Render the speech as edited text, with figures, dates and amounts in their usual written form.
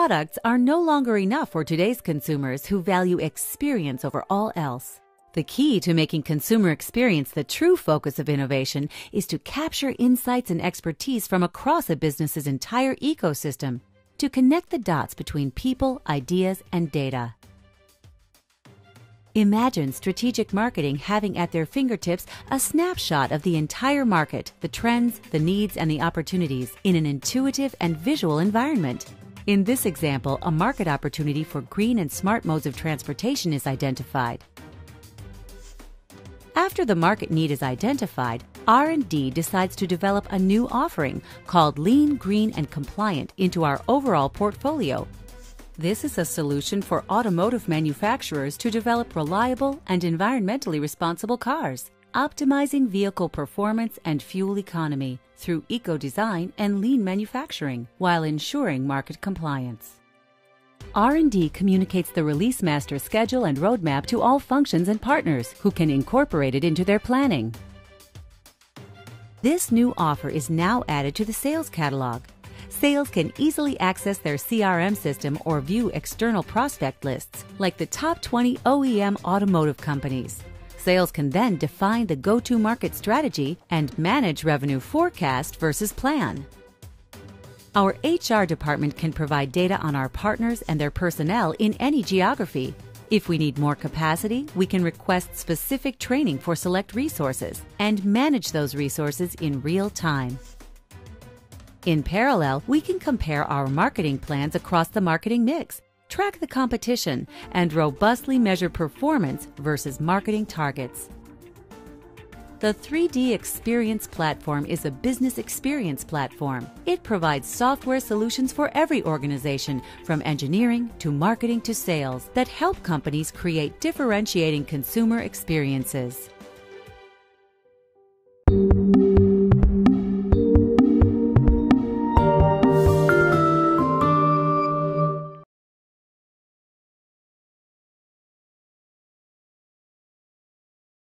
Products are no longer enough for today's consumers who value experience over all else. The key to making consumer experience the true focus of innovation is to capture insights and expertise from across a business's entire ecosystem to connect the dots between people, ideas, and data. Imagine strategic marketing having at their fingertips a snapshot of the entire market, the trends, the needs, and the opportunities in an intuitive and visual environment. In this example, a market opportunity for green and smart modes of transportation is identified. After the market need is identified, R&D decides to develop a new offering called Lean, Green, and Compliant into our overall portfolio. This is a solution for automotive manufacturers to develop reliable and environmentally responsible cars, optimizing vehicle performance and fuel economy through eco-design and lean manufacturing while ensuring market compliance. R&D communicates the release master schedule and roadmap to all functions and partners who can incorporate it into their planning. This new offer is now added to the sales catalog. Sales can easily access their CRM system or view external prospect lists, like the top 20 OEM automotive companies. Sales can then define the go-to-market strategy and manage revenue forecast versus plan. Our HR department can provide data on our partners and their personnel in any geography. If we need more capacity, we can request specific training for select resources and manage those resources in real time. In parallel, we can compare our marketing plans across the marketing mix, track the competition, and robustly measure performance versus marketing targets. The 3DEXPERIENCE platform is a business experience platform. It provides software solutions for every organization, from engineering to marketing to sales, that help companies create differentiating consumer experiences.